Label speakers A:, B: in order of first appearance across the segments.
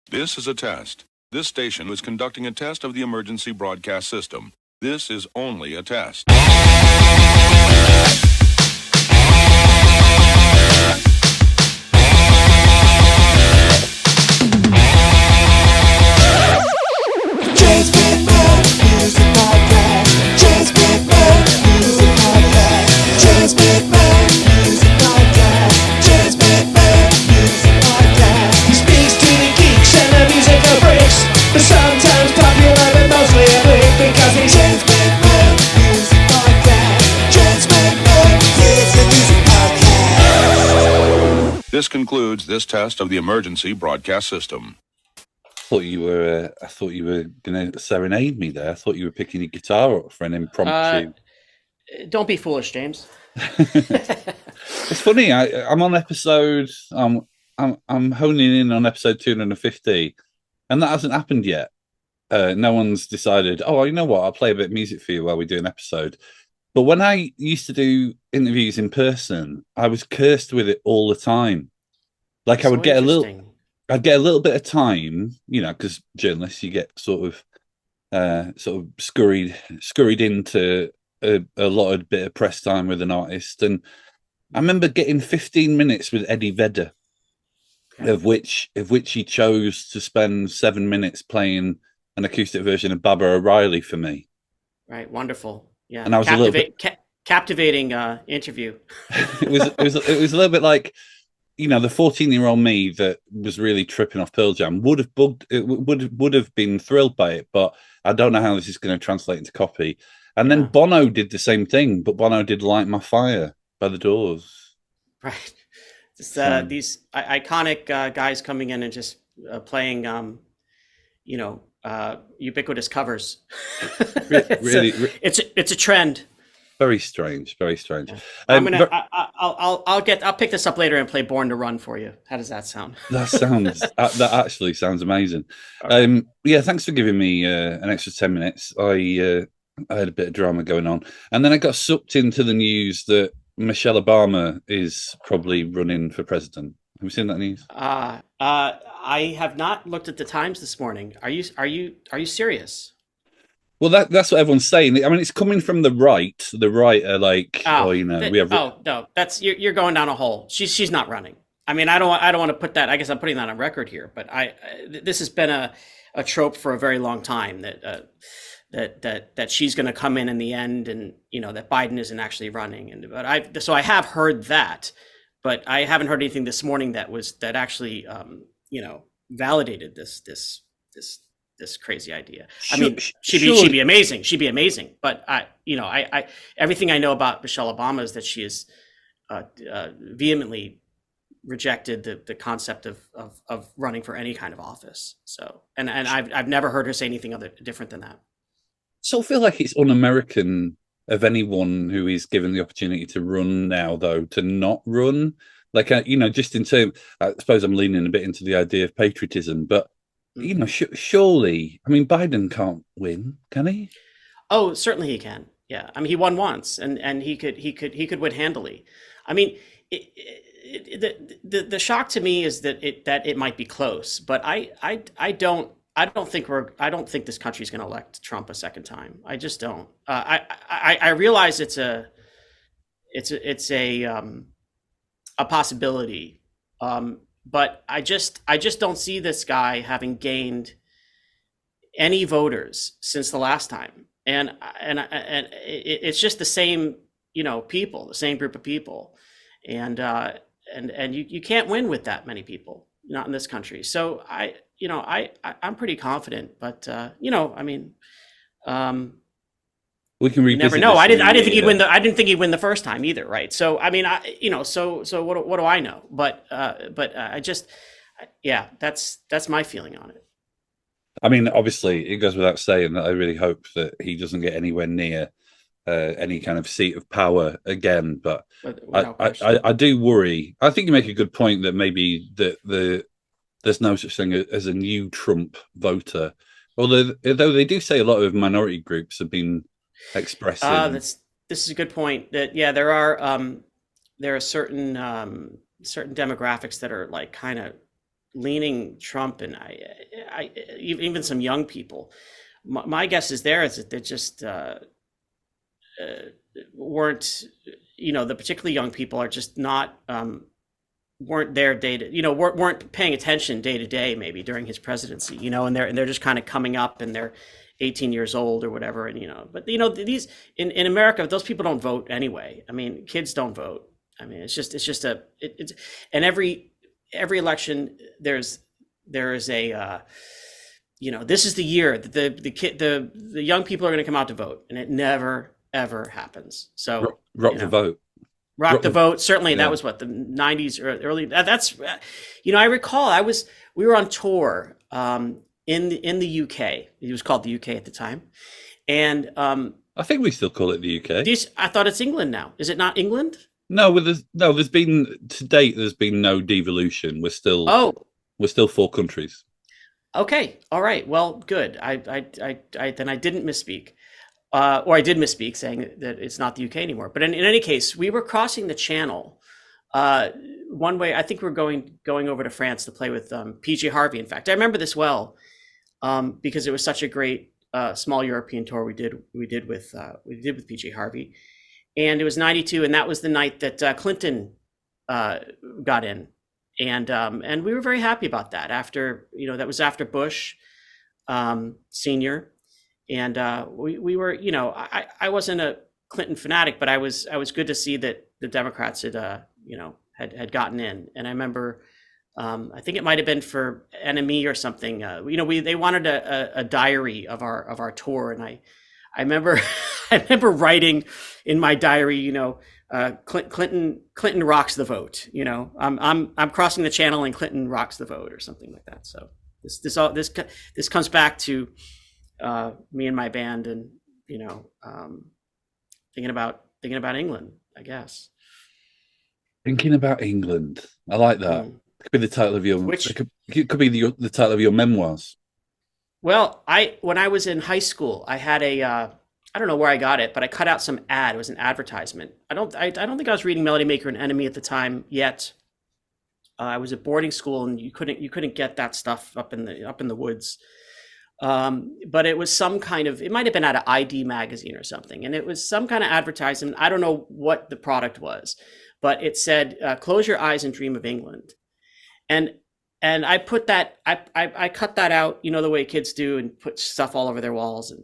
A: This is a test. This station is conducting a test of the emergency broadcast system. This is only a test.
B: James McMahon Music Podcast. James McMahon Music Podcast. James McMahon Music Podcast. James McMahon Music Podcast. He speaks to the geeks and the musical freaks, but sometimes popular but mostly a freak because he's James McMahon Music Podcast. James McMahon Music Podcast.
A: This concludes this test of the emergency broadcast system.
C: I thought you were going to serenade me there. I thought you were picking your guitar up for an impromptu.
D: Don't be foolish, James.
C: It's funny. I'm on episode. I'm honing in on episode 250, and that hasn't happened yet. No one's decided. Oh, you know what? I'll play a bit of music for you while we do an episode. But when I used to do interviews in person, I was cursed with it all the time. Like I would get I'd get a little bit of time, you know, because journalists, you get sort of scurried into a allotted bit of press time with an artist. And I remember getting 15 minutes with Eddie Vedder, of which he chose to spend 7 minutes playing an acoustic version of Baba O'Reilly for me.
D: Right, wonderful. Yeah,
C: and I was a little bit
D: captivating interview.
C: it was a little bit like, you know, the 14-year-old me that was really tripping off Pearl Jam would have been thrilled by it, but I don't know how this is going to translate into copy. And then Bono did the same thing, but Bono did "Light My Fire" by the Doors.
D: Right, just these iconic guys coming in and just playing, ubiquitous covers. It's a trend.
C: Very strange, very strange.
D: Yeah. I'll pick this up later and play "Born to Run" for you. How does that sound?
C: That actually sounds amazing. Right. Yeah, thanks for giving me an extra 10 minutes. I had a bit of drama going on, and then I got sucked into the news that Michelle Obama is probably running for president. Have you seen that news?
D: I have not looked at the Times this morning. Are you serious?
C: Well, that's what everyone's saying. I mean, it's coming from the right. The right are like, we have.
D: Oh no, that's you're going down a hole. She's not running. I mean, I don't want to put that. I guess I'm putting that on record here. But this has been a trope for a very long time that she's going to come in the end, and that Biden isn't actually running. So I have heard that, but I haven't heard anything this morning that actually validated this crazy idea. I mean, she'd be amazing. She'd be amazing. But I everything I know about Michelle Obama is that she has vehemently rejected the concept of running for any kind of office. So, and I've never heard her say anything different than that.
C: So I feel like it's un-American of anyone who is given the opportunity to run now, though, to not run. Like, just in terms, I suppose I'm leaning a bit into the idea of patriotism, but surely, I mean, Biden can't win, can he?
D: Oh, certainly he can. Yeah, I mean, he won once, and he could win handily. I mean, the shock to me is that it might be close, but I don't think this country is going to elect Trump a second time. I just don't. I realize it's a possibility. But I just don't see this guy having gained any voters since the last time, and it's just the same people, the same group of people, and you can't win with that many people, not in this country. So I'm pretty confident, but I mean,
C: we can revisit.
D: You never know. I didn't think he'd win I didn't think he'd win the first time either, right? So I mean, so what do I know? But I just, that's my feeling on it.
C: I mean, obviously, it goes without saying that I really hope that he doesn't get anywhere near any kind of seat of power again. But I do worry. I think you make a good point that maybe there's no such thing as a new Trump voter. Although they do say a lot of minority groups have been expressing.
D: This is a good point. That there are certain demographics that are like kind of leaning Trump, and even some young people. My guess is that they just weren't, the particularly young people are just not weren't there weren't paying attention day to day maybe during his presidency, and they're just kind of coming up and they're 18 years old or whatever, and but these in America, those people don't vote anyway. I mean, kids don't vote. I mean, it's and every election there is a this is the year that the young people are going to come out to vote, and it never ever happens. So
C: rock the vote.
D: Rock the vote. Certainly, yeah. That was what the 90s or early. That's I recall we were on tour in the UK. It was called the UK at the time, and
C: I think we still call it the UK.
D: I thought it's England now. Is it not England?
C: No, there's been to date. There's been no devolution. We're still 4 countries.
D: Okay, all right. Well, good. I then I didn't misspeak. Or I did misspeak saying that it's not the UK anymore. But in any case, we were crossing the channel one way. I think we're going over to France to play with PJ Harvey. In fact, I remember this well because it was such a great small European tour we did with PJ Harvey, and it was '92, and that was the night that Clinton got in, and we were very happy about that. After that was after Bush Senior. And we were, I wasn't a Clinton fanatic, but I was good to see that the Democrats had gotten in. And I remember, I think it might have been for NME or something. They wanted a diary of our tour, and I remember I remember writing in my diary, Clinton rocks the vote. I'm crossing the channel and Clinton rocks the vote or something like that. So this comes back to me and my band, and thinking about England, I guess.
C: Thinking about England, I like that. It could be the title of your. It could be the title of your memoirs.
D: Well, when I was in high school, I had I don't know where I got it, but I cut out some ad. It was an advertisement. I don't think I was reading Melody Maker and Enemy at the time yet. I was at boarding school, and you couldn't get that stuff up in the woods. But it was some kind of, it might have been out of ID magazine or something. And it was some kind of advertisement. I don't know what the product was, but it said, close your eyes and dream of England. And I put that, I cut that out, the way kids do, and put stuff all over their walls.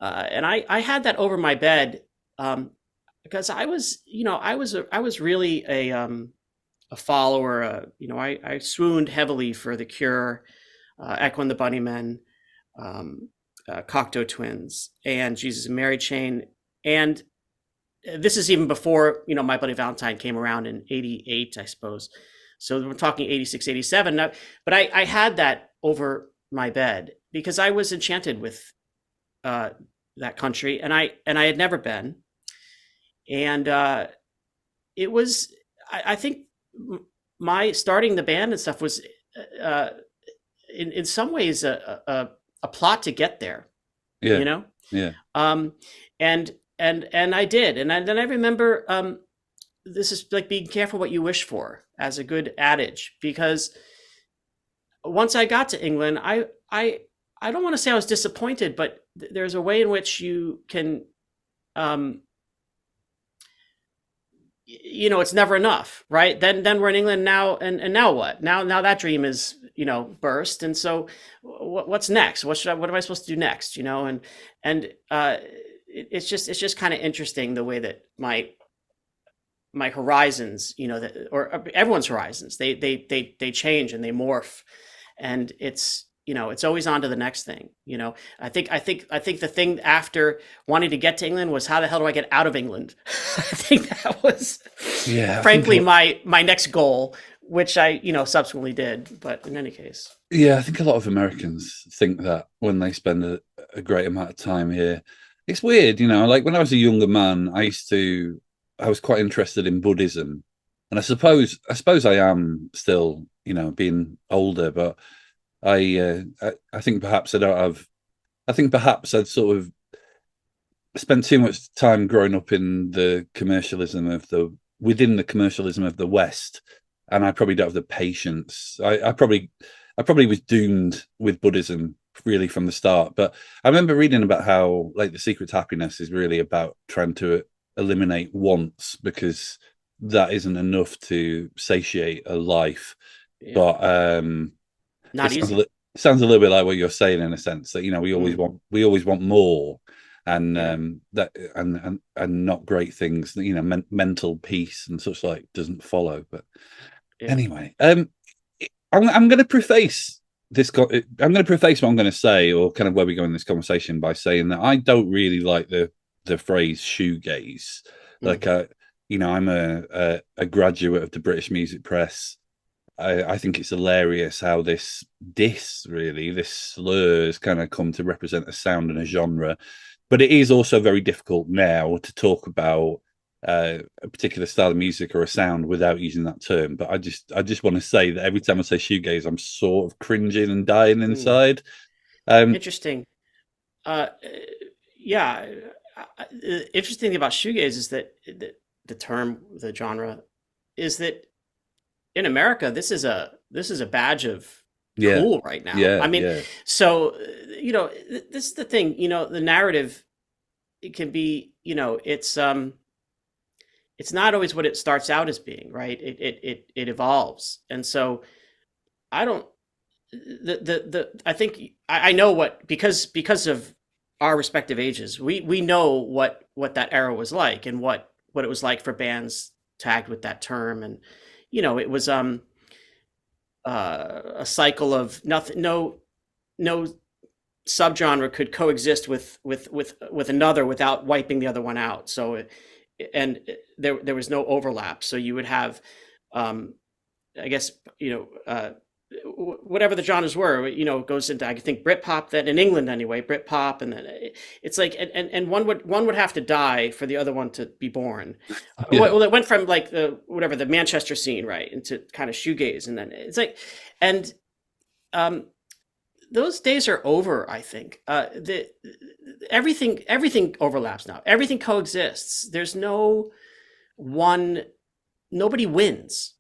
D: And I had that over my bed, because I was really a follower. I swooned heavily for The Cure, Ackell and the Bunnymen, Cocteau Twins, and Jesus and Mary Chain. And this is even before My Bloody Valentine came around in '88, I suppose. So we're talking '86, '87 now. But I had that over my bed because I was enchanted with that country, and I had never been. And it was, I think my starting the band and stuff was in some ways a plot to get there. Yeah.
C: Yeah.
D: And I did. And then I remember, this is like being careful what you wish for, as a good adage, because once I got to England, I don't want to say I was disappointed, but there's a way in which you can, it's never enough, right? Then we're in England now, and now what? Now that dream is, burst. And so what's next? What am I supposed to do next? And it's just kind of interesting the way that my horizons, or everyone's horizons, they change and they morph, and it's always on to the next thing. I think the thing after wanting to get to England was, how the hell do I get out of England? I think that was, frankly, my next goal, which I, subsequently did. But in any case.
C: Yeah, I think a lot of Americans think that when they spend a great amount of time here. It's weird, like when I was a younger man, I was quite interested in Buddhism. And I suppose I am still, being older, but I think perhaps I'd sort of spent too much time growing up in within the commercialism of the West, and I probably don't have the patience. I probably was doomed with Buddhism really from the start. But I remember reading about how like the secret to happiness is really about trying to eliminate wants, because that isn't enough to satiate a life.
D: Yeah.
C: But
D: Not
C: it
D: easy.
C: sounds a little bit like what you're saying, in a sense that, you know, we always want more, and
D: Yeah.
C: that and not great things, you know, mental peace and such like doesn't follow. But
D: Yeah.
C: anyway, I'm going to preface this. I'm going to preface what I'm going to say, or kind of where we go in this conversation, by saying that I don't really like the phrase shoegaze. Like, you know, I'm a graduate of the British Music Press. I think it's hilarious how this slur has kind of come to represent a sound and a genre. But it is also very difficult now to talk about a particular style of music or a sound without using that term. But I just want to say that every time I say shoegaze, I'm sort of cringing and dying inside.
D: Interesting. Yeah. Interesting thing about shoegaze is that the term, the genre, is that in America, this is a badge of cool right now.
C: Yeah,
D: I mean,
C: yeah.
D: so you know, this is the thing. You know, the narrative, it can be, you know, it's not always what it starts out as being, right? It evolves, and so I don't. I think I know what, because of our respective ages, we know what that era was like, and what it was like for bands tagged with that term. And you know, it was a cycle of nothing, no subgenre could coexist with another without wiping the other one out. So there was no overlap, so you would have, I guess, you know, whatever the genres were, you know, goes into, I think, Britpop, then in England anyway, Britpop, and then it's like, and one would have to die for the other one to be born.
C: Yeah.
D: Well, it went from like the Manchester scene, right, into kind of shoegaze, and then it's like, and those days are over, I think. Everything overlaps now. Everything coexists. There's no one. Nobody wins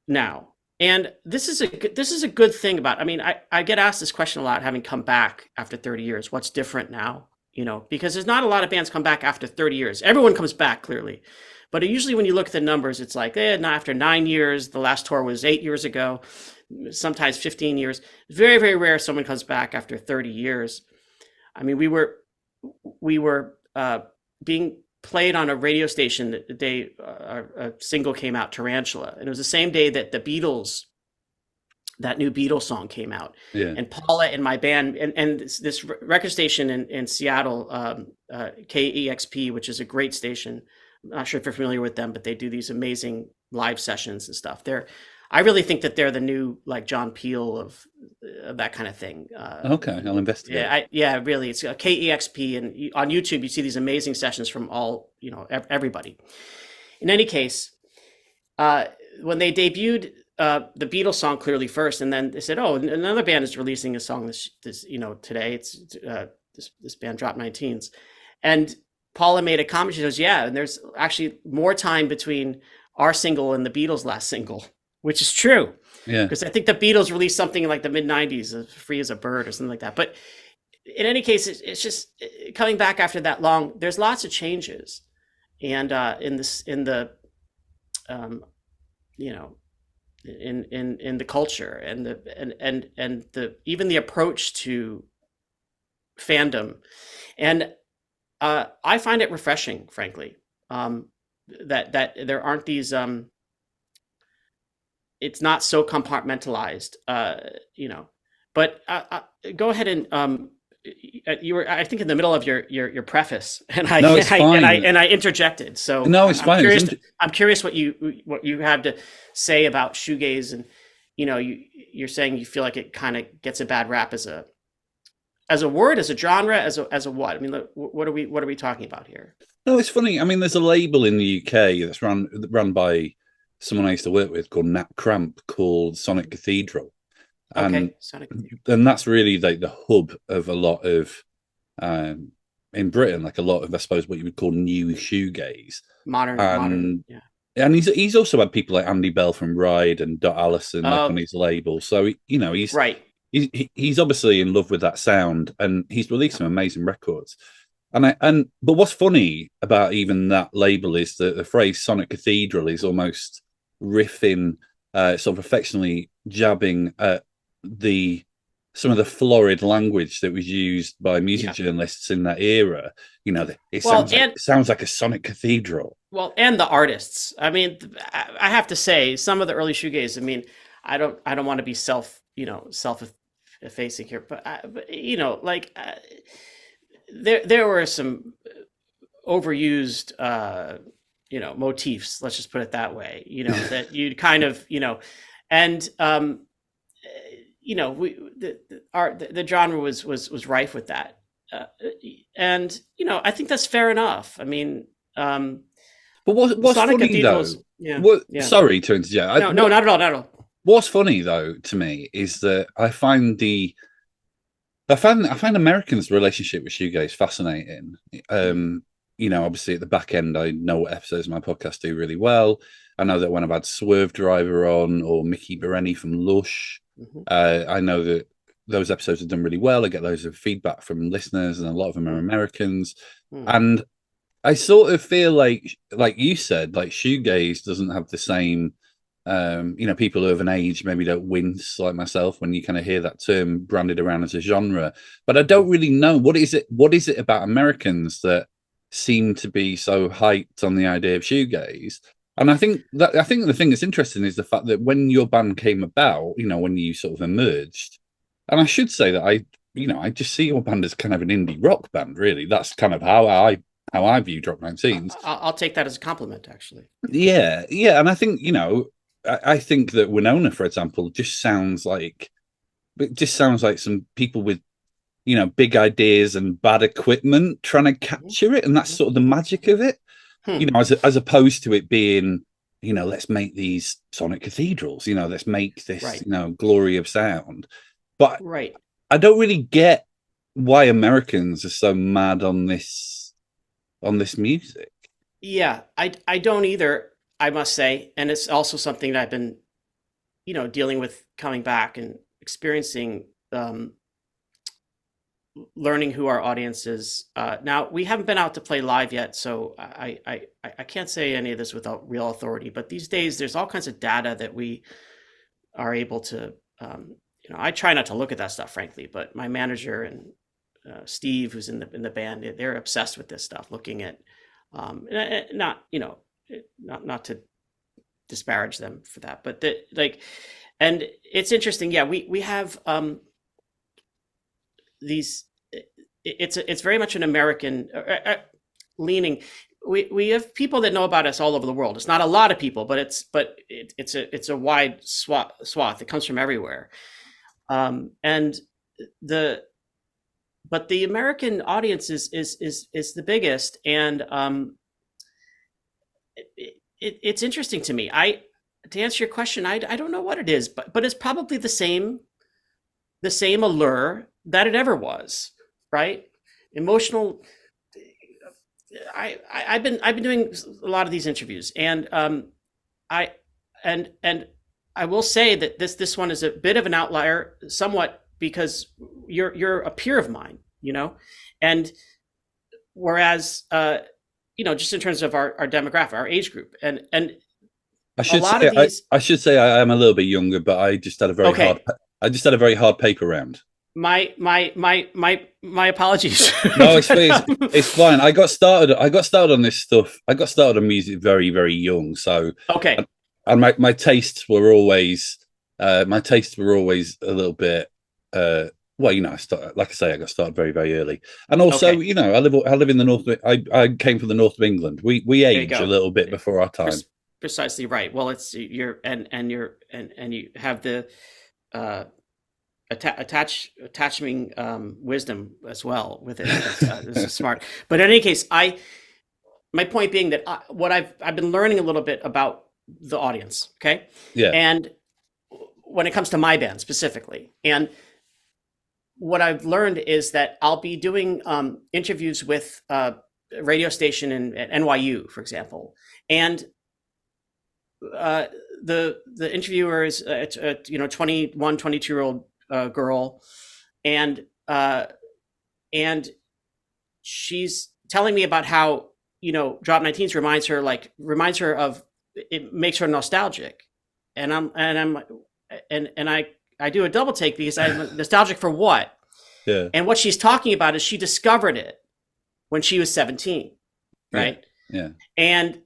D: now. And this is a good thing about, I mean, I get asked this question a lot, having come back after 30 years. What's different now? You know, because there's not a lot of bands come back after 30 years. Everyone comes back, clearly. But usually when you look at the numbers, it's like, after 9 years, the last tour was 8 years ago, sometimes 15 years. Very, very rare someone comes back after 30 years. I mean, we were being played on a radio station the day a single came out, Tarantula, and it was the same day that the Beatles, that new Beatles song, came out.
C: Yeah.
D: And Paula and my band, and this record station in Seattle, KEXP, which is a great station. I'm not sure if you're familiar with them, but they do these amazing live sessions and stuff. I really think that they're the new, like, John Peel of that kind of thing.
C: Okay, I'll investigate.
D: Yeah, really, it's KEXP, and on YouTube you see these amazing sessions from all, you know, everybody. In any case, when they debuted the Beatles song Clearly first, and then they said, oh, another band is releasing a song this you know, today. It's this band, Drop 19s, and Paula made a comment. She goes, yeah, and there's actually more time between our single and the Beatles' last single. Which is true.
C: Yeah.
D: Because I think the Beatles released something in like the mid-90s, Free as a Bird or something like that. But in any case, it's just coming back after that long. There's lots of changes. And in the you know, in the culture and the even the approach to fandom. And I find it refreshing, frankly, that there aren't these it's not so compartmentalized, you know. But go ahead and you were, I think, in the middle of your preface, and I interjected. So
C: no, it's fine.
D: I'm curious what you have to say about shoegaze, and you know, you're saying you feel like it kind of gets a bad rap as a word, as a genre, as a what? I mean, what are we talking about here?
C: No, it's funny. I mean, there's a label in the UK that's run by someone I used to work with called Nat Cramp, called Sonic Cathedral.
D: Okay, Sonic Cathedral.
C: And that's really like the hub of a lot of, in Britain, like a lot of, I suppose, what you would call new shoegaze.
D: Modern, yeah.
C: And he's also had people like Andy Bell from Ride and Dot Allison like on
D: Um,
C: his label. So you know
D: right.
C: he's obviously in love with that sound, and he's released some amazing records. But what's funny about even that label is that the phrase Sonic Cathedral is almost riffing, sort of affectionately jabbing at the some of the florid language that was used by music
D: Yeah.
C: journalists in that era. You know,
D: Well,
C: it sounds like a Sonic Cathedral.
D: well, and the artists. I mean, I have to say, some of the early shoegaze. I mean, I don't want to be self effacing here, but there were some overused motifs. Let's just put it that way. That you'd kind of and the genre was rife with that, and I think that's fair enough. I mean.
C: But what's
D: Sonic
C: funny though?
D: Cathedrals, yeah,
C: What?
D: yeah.
C: Sorry to interject.
D: No, not at all, not at all.
C: What's funny though to me is that I find Americans' relationship with shoegaze fascinating. Obviously at the back end, I know what episodes of my podcast do really well. I know that when I've had Swerve Driver on or Mickey Bereni from Lush, I know that those episodes have done really well. I get loads of feedback from listeners, and a lot of them are Americans. And I sort of feel like you said, like shoegaze doesn't have the same. People who have an age maybe don't wince like myself when you kind of hear that term branded around as a genre. But I don't really know what is it. What is it about Americans that seem to be so hyped on the idea of shoegaze? And I think the thing that's interesting is the fact that when your band came about, when you sort of emerged, and I should say that I just see your band as kind of an indie rock band. Really, that's kind of how I view Drop 19s.
D: I'll take that as a compliment, actually.
C: Yeah, and I think I think that Winona, for example, just sounds like some people with big ideas and bad equipment trying to capture it, and that's sort of the magic of it. As opposed to it being, let's make these Sonic Cathedrals, let's make this,
D: Right.
C: Glory of sound. But
D: Right.
C: I don't really get why Americans are so mad on this music.
D: Yeah, I don't either, I must say, and it's also something that I've been, dealing with coming back and experiencing, learning who our audience is. Now we haven't been out to play live yet, so I can't say any of this without real authority. But these days, there's all kinds of data that we are able to. I try not to look at that stuff, frankly, but my manager and Steve, who's in the band, they're obsessed with this stuff, looking at not to disparage them for that, but and it's interesting. Yeah, we have these. It's very much an American leaning. We have people that know about us all over the world. It's not a lot of people, but it's a wide swath. It comes from everywhere, and but the American audience is the biggest, and it's interesting to me. To answer your question, I don't know what it is, but it's probably the same allure that it ever was, right? Emotional. I've been doing a lot of these interviews, and I will say that this one is a bit of an outlier, somewhat, because you're a peer of mine, and whereas just in terms of our demographic, our age group, and
C: I should say I am a little bit younger, but I just had a very hard paper round.
D: My apologies.
C: No, it's fine. I got started on this stuff. I got started on music very, very young. So
D: okay,
C: and my tastes were always a little bit. I got started very, very early, and also,
D: okay.
C: I live in the north. I came from the north of England. We age a little bit before our time.
D: Precisely right. Well, it's you have the attaching wisdom as well with it. This is smart. But in any case, my point being that what I've been learning a little bit about the audience. Okay.
C: Yeah.
D: And when it comes to my band specifically, and what I've learned is that I'll be doing interviews with a radio station at NYU, for example, and the interviewer is a 21, 22-year-old girl, and she's telling me about how Drop 19s reminds her of, it makes her nostalgic, and I do a double take because I'm nostalgic for what?
C: Yeah.
D: And what she's talking about is she discovered it when she was 17, right?
C: Yeah.
D: And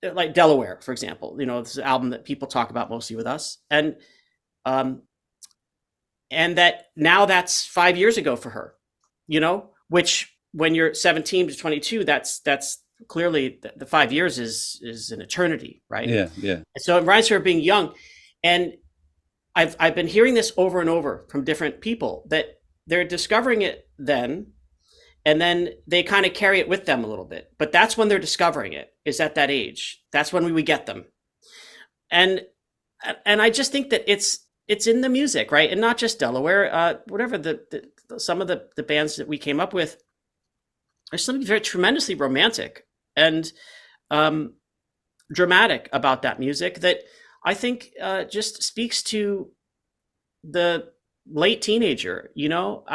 D: like Delaware, for example, this is an album that people talk about mostly with us, and that now that's 5 years ago for her, which when you're 17 to 22, that's clearly the 5 years is an eternity, right?
C: Yeah.
D: And so it reminds her of being young, and I've been hearing this over and over from different people that they're discovering it then, and then they kind of carry it with them a little bit. But that's when they're discovering it, is at that age. That's when we get them. And I just think that it's in the music, right? And not just Delaware, whatever some of the bands that we came up with, there's something very tremendously romantic and dramatic about that music that I think just speaks to the late teenager,
C: But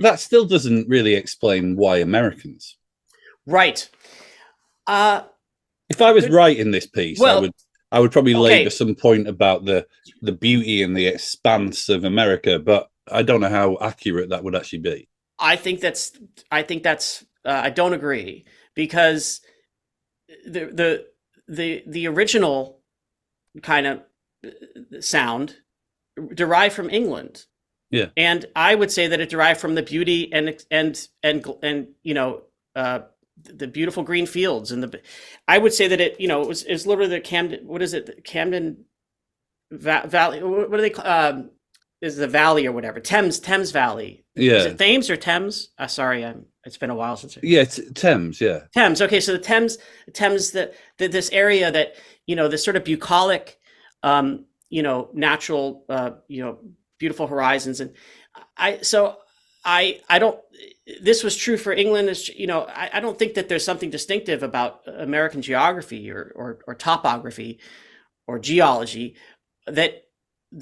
C: that still doesn't really explain why Americans.
D: Right.
C: If I was writing this piece, I would probably labour some point about the beauty and the expanse of America, but I don't know how accurate that would actually be.
D: I think that's I don't agree, because the original kind of sound derived from England.
C: Yeah.
D: And I would say that it derived from the beauty and the beautiful green fields, and I would say that it was literally the Camden, what is it, the Camden Valley, what do they call is the valley or whatever, Thames Valley.
C: Yeah.
D: Is it Thames or Thames? Sorry, it's been a while since.
C: Yeah, it's Thames. Yeah.
D: Thames. Okay, so the Thames, this area that this sort of bucolic, natural, beautiful horizons, and I don't. This was true for England. I don't think that there's something distinctive about American geography or topography or geology that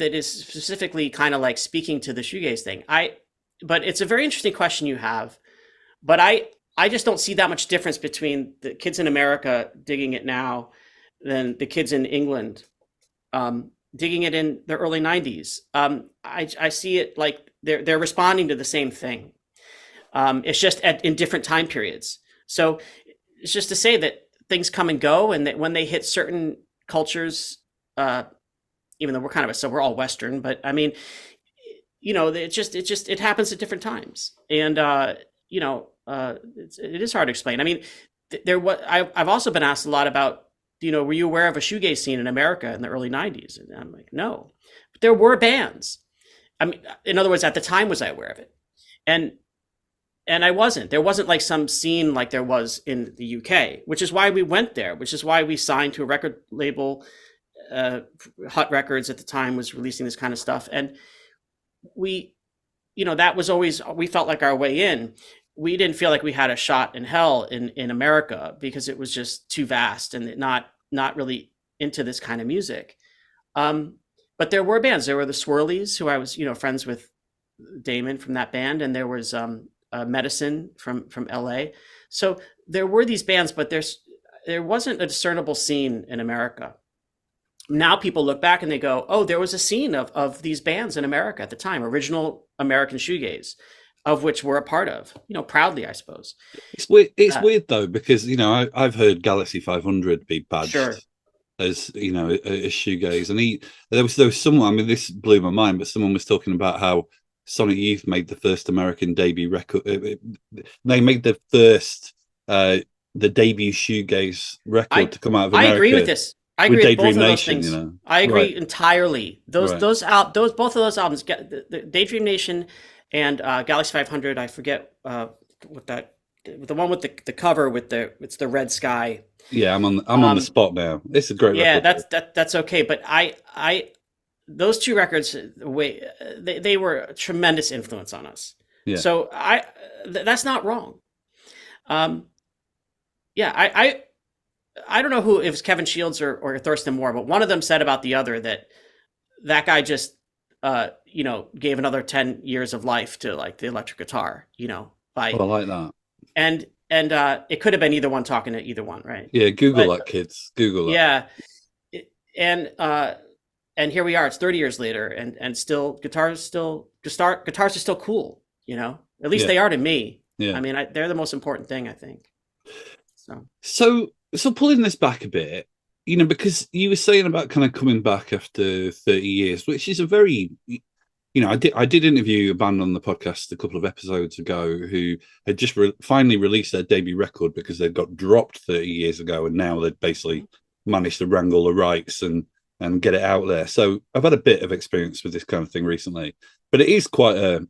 D: is specifically kind of like speaking to the shoegaze thing. But it's a very interesting question you have. But I just don't see that much difference between the kids in America digging it now than the kids in England digging it in the early 90s. I see it like they're responding to the same thing. It's just in different time periods. So it's just to say that things come and go, and that when they hit certain cultures, even though we're all Western, but I mean, it happens at different times, and it is hard to explain. I mean, I've also been asked a lot about, were you aware of a shoegaze scene in America in the early 90s? And I'm like, no, but there were bands. I mean, in other words, at the time, was I aware of it? And I wasn't. There wasn't like some scene like there was in the UK, which is why we went there, which is why we signed to a record label. Hut Records at the time was releasing this kind of stuff. And we, that was always, we felt like our way in. We didn't feel like we had a shot in hell in America, because it was just too vast and not really into this kind of music. But there were bands. There were the Swirlies, who I was, friends with Damon from that band. And there was Medicine from LA. So there were these bands, but there wasn't a discernible scene in America. Now people look back and they go, oh, there was a scene of these bands in America at the time, original American shoegaze, of which we're a part of, proudly, I suppose.
C: It's weird. It's weird though, because I've heard Galaxy 500 be badged
D: sure.
C: as as shoegaze, and there was someone. I mean, this blew my mind, but someone was talking about how Sonic Youth made the first American debut record. They made the first the debut shoegaze record to come out of America.
D: I agree with this. I agree with both of those
C: Nation,
D: things. I agree entirely. Both of those albums, the Daydream Nation and Galaxy 500. I forget what that, the one with the cover with it's the red sky.
C: Yeah, I'm on the spot now. It's a great record.
D: Yeah, that's okay. But I those two records, they were a tremendous influence on us.
C: Yeah.
D: So that's not wrong. I don't know who, if it's Kevin Shields or Thurston Moore, but one of them said about the other that guy just, gave another 10 years of life to like the electric guitar,
C: Oh, I like that.
D: and it could have been either one talking to either one, right?
C: Yeah, Google
D: But
C: that, kids. Google that.
D: yeah, and here we are. It's 30 years later, and still guitars are still cool. At least
C: Yeah.
D: they are to me.
C: Yeah.
D: I mean, they're the most important thing, I think.
C: So pulling this back a bit, because you were saying about kind of coming back after 30 years, which is a very, I did interview a band on the podcast a couple of episodes ago who had just finally released their debut record because they'd got dropped 30 years ago, and now they'd basically managed to wrangle the rights and get it out there. So I've had a bit of experience with this kind of thing recently, but it is quite a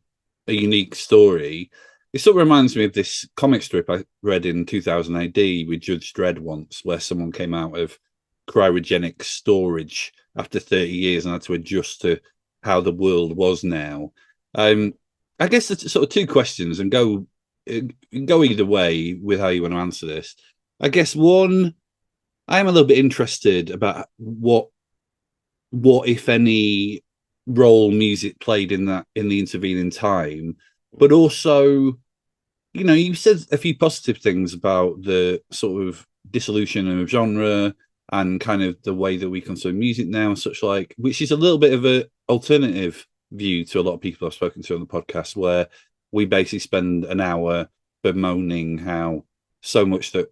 C: unique story. It sort of reminds me of this comic strip I read in 2000 AD with Judge Dredd once, where someone came out of cryogenic storage after 30 years and had to adjust to how the world was now. I guess it's sort of two questions, and go either way with how you want to answer this. I guess one, I am a little bit interested about what if any role music played in the intervening time, but also, you said a few positive things about the sort of dissolution of genre and kind of the way that we consume music now and such like, which is a little bit of an alternative view to a lot of people I've spoken to on the podcast, where we basically spend an hour bemoaning how so much that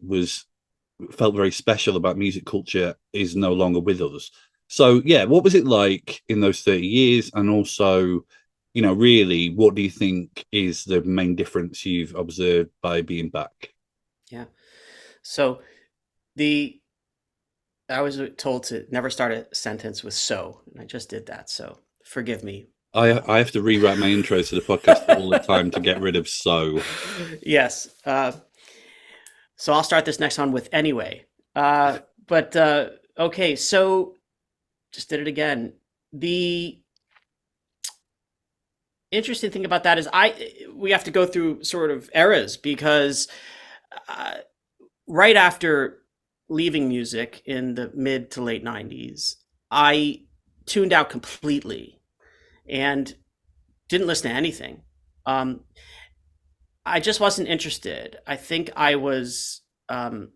C: felt very special about music culture is no longer with us. So yeah, what was it like in those 30 years? And also, really, what do you think is the main difference you've observed by being back?
D: Yeah. So I was told to never start a sentence with "so," and I just did that. So forgive me.
C: I have to rewrite my intros to the podcast all the time to get rid of "so."
D: Yes. So I'll start this next one with "anyway." Okay. So just did it again. The interesting thing about that is we have to go through sort of eras, because right after leaving music in the mid to late 90s, I tuned out completely and didn't listen to anything. I just wasn't interested. I think I was a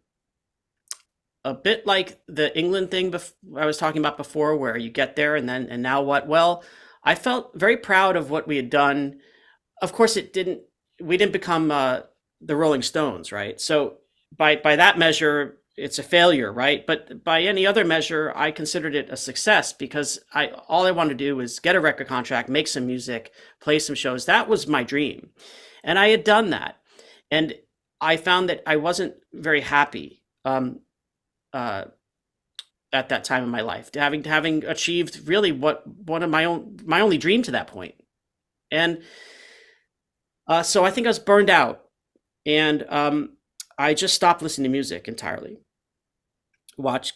D: bit like the England thing I was talking about before, where you get there and now what? Well, I felt very proud of what we had done. Of course, we didn't become the Rolling Stones, right? So by that measure, it's a failure, right? But by any other measure, I considered it a success, because all I wanted to do was get a record contract, make some music, play some shows. That was my dream. And I had done that. And I found that I wasn't very happy at that time in my life, having achieved really one of my only dream to that point. And so I think I was burned out, and I just stopped listening to music entirely. Got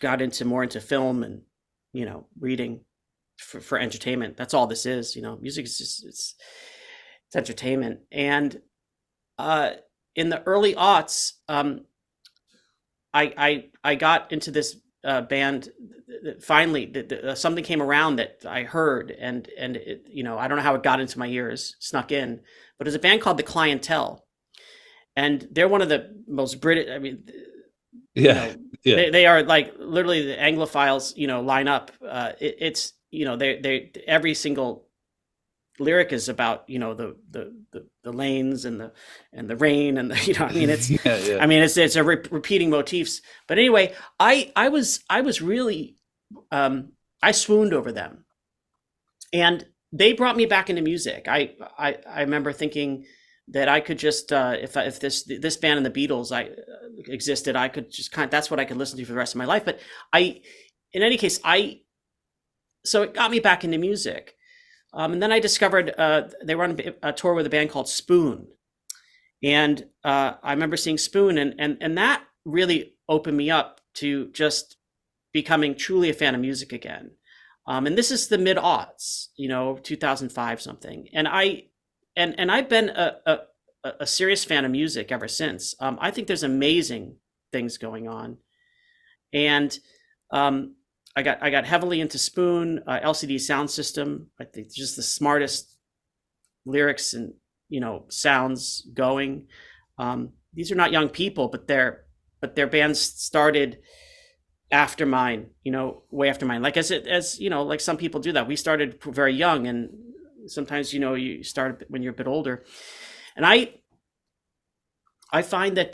D: more into film and, reading for entertainment. That's all this is. Music is just, it's entertainment. And in the early aughts, I got into this band. Finally, something came around that I heard, and it, I don't know how it got into my ears, snuck in, but it's a band called The Clientele, and they're one of the most British. I mean,
C: Yeah.
D: They are like literally the Anglophiles, line up. It's they every single lyric is about the lanes and the rain and it's
C: Yeah.
D: I mean it's a repeating motifs. But anyway, I was really I swooned over them, and they brought me back into music. I remember thinking that I could just if this band and the Beatles existed, I could just that's what I could listen to for the rest of my life. But in any case, so it got me back into music. And then I discovered they were on a tour with a band called Spoon. And I remember seeing Spoon, and that really opened me up to just becoming truly a fan of music again. And this is the mid-aughts, 2005 something. And I've been a serious fan of music ever since. I think there's amazing things going on. And I got heavily into Spoon, LCD Sound System. I think just the smartest lyrics and sounds going. These are not young people, but their bands started after mine, way after mine. Like as like some people do that. We started very young, and sometimes you start when you're a bit older. And I find that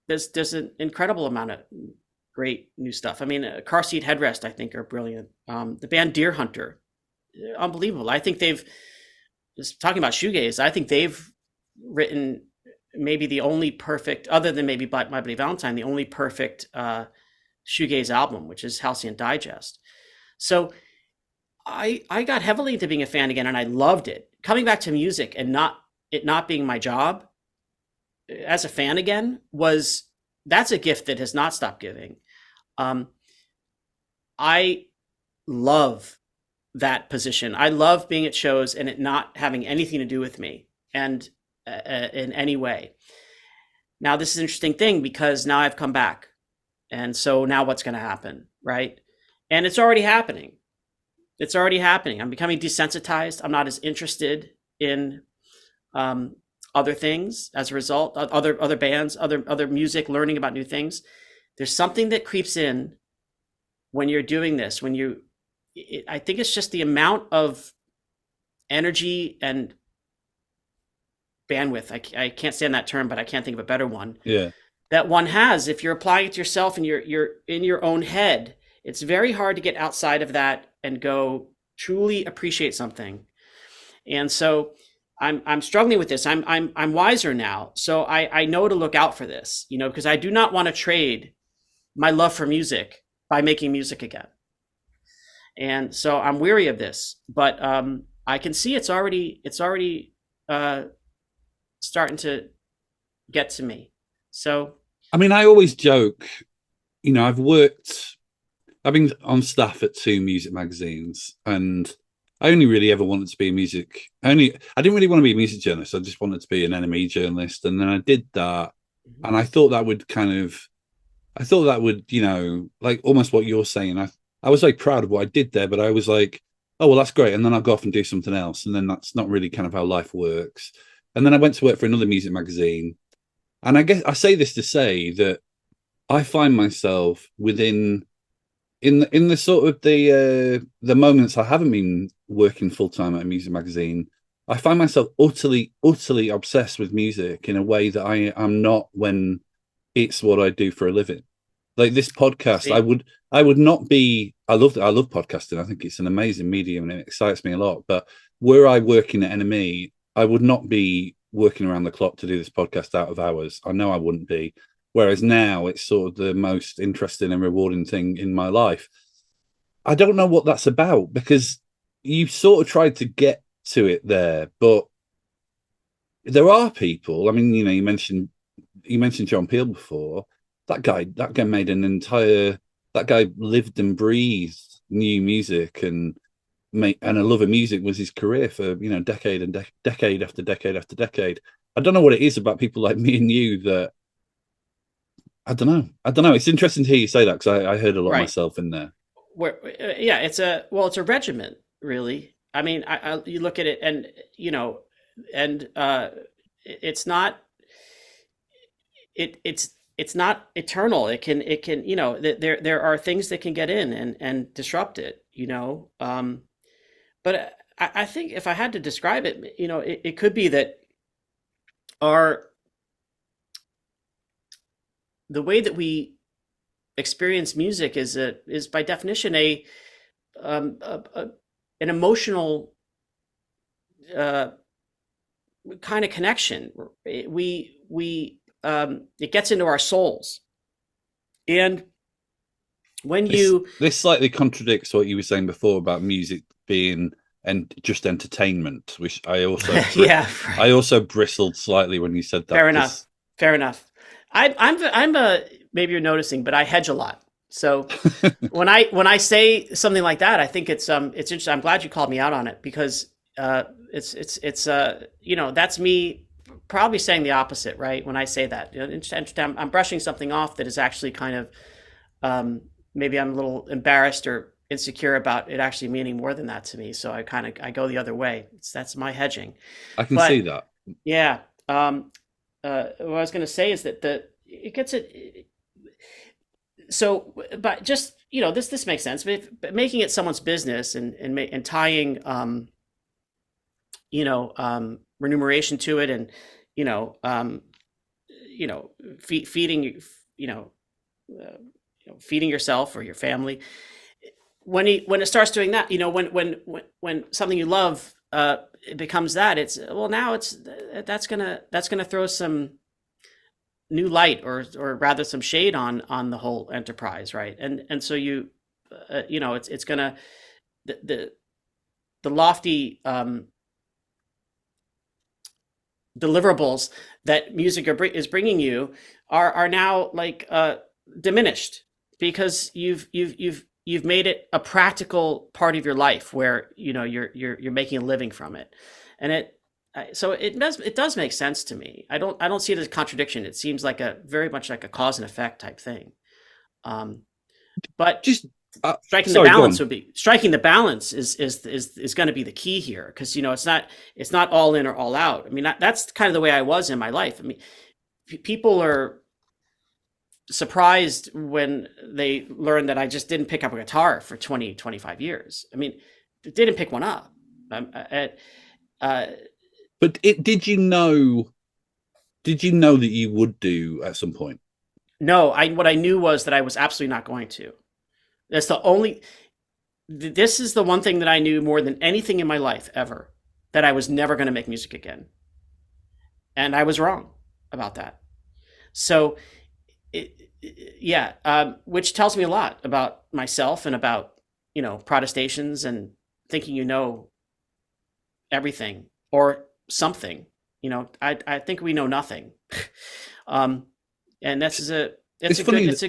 D: there's an incredible amount of great new stuff. I mean, Car Seat Headrest, I think, are brilliant. The band Deer Hunter, unbelievable. I think just talking about shoegaze, I think they've written maybe the only perfect, other than maybe My Bloody Valentine, the only perfect shoegaze album, which is Halcyon Digest. So I got heavily into being a fan again, and I loved it. Coming back to music and not being my job as a fan again that's a gift that has not stopped giving. I love that position. I love being at shows and it not having anything to do with me and in any way. Now, this is an interesting thing because now I've come back. And so now what's going to happen, right? And it's already happening. It's already happening. I'm becoming desensitized. I'm not as interested in other things as a result, other bands, other music, learning about new things. There's something that creeps in when you're doing this, I think it's just the amount of energy and bandwidth. I can't stand that term, but I can't think of a better one.
C: Yeah.
D: That one has, if you're applying it to yourself and you're in your own head, it's very hard to get outside of that and go truly appreciate something. And so I'm struggling with this. I'm wiser now. So I know to look out for this, because I do not want to trade my love for music by making music again. And so I'm weary of this, but I can see it's already starting to get to me. So,
C: I mean, I always joke, I've been on staff at 2 music magazines, and I only really ever wanted to be I didn't really want to be a music journalist. I just wanted to be an NME journalist. And then I did that. And I thought that would like almost what you're saying. I was like proud of what I did there, but I was like, oh, well, that's great. And then I'll go off and do something else. And then that's not really kind of how life works. And then I went to work for another music magazine. And I guess I say this to say that I find myself in the sort of the moments I haven't been working full time at a music magazine, I find myself utterly obsessed with music in a way that I am not when it's what I do for a living. Like this podcast, I would not be. I love podcasting. I think it's an amazing medium and it excites me a lot. But were I working at NME, I would not be working around the clock to do this podcast out of hours. I know I wouldn't be. Whereas now it's sort of the most interesting and rewarding thing in my life. I don't know what that's about because you sort of tried to get to it there, but there are people. I mean, you mentioned John Peel before. That guy made that guy lived and breathed new music and a love of music was his career for, decade after decade after decade. I don't know what it is about people like me and you that I don't know. It's interesting to hear you say that because I heard a lot myself in there.
D: It's a regiment, really. I mean, you look at it, and it's not eternal. It can there are things that can get in and disrupt it. But I think if I had to describe it, it could be that the way that we experience music is by definition an emotional kind of connection. It gets into our souls, and when
C: this slightly contradicts what you were saying before about music being just entertainment, which I also I also bristled slightly when you said that.
D: Fair enough. I'm maybe you're noticing, but I hedge a lot. So when I say something like that, I think it's interesting. I'm glad you called me out on it because it's that's me probably saying the opposite, right? When I say that, I'm brushing something off that is actually kind of maybe I'm a little embarrassed or insecure about it actually meaning more than that to me. So I go the other way. That's my hedging.
C: I can see
D: But
C: that.
D: yeah, what I was going to say is that it gets it. So, but just this makes sense. But making it someone's business and tying remuneration to it, and you know um, feeding feeding yourself or your family. When it starts doing that, when something you love it becomes that, it's well, now that's gonna throw some new light, or rather some shade on the whole enterprise, right? And so it's gonna the lofty deliverables that music is bringing you are now like diminished, because you've made it a practical part of your life where you're making a living from it. And so it does make sense to me. I don't see it as a contradiction. It seems like very much like a cause and effect type thing. But
C: Just
D: striking
C: sorry,
D: the
C: go
D: balance
C: on.
D: would be striking the balance is going to be the key here, because it's not all in or all out. I mean, that's kind of the way I was in my life. I mean, people are surprised when they learn that I just didn't pick up a guitar for 25 years. I mean, didn't pick one up.
C: But did you know? Did you know that you would do at some point?
D: No, what I knew was that I was absolutely not going to. That's the only. This is the one thing that I knew more than anything in my life ever, that I was never going to make music again, and I was wrong about that. So, which tells me a lot about myself and about protestations and thinking everything or something. I think we know nothing, and it's a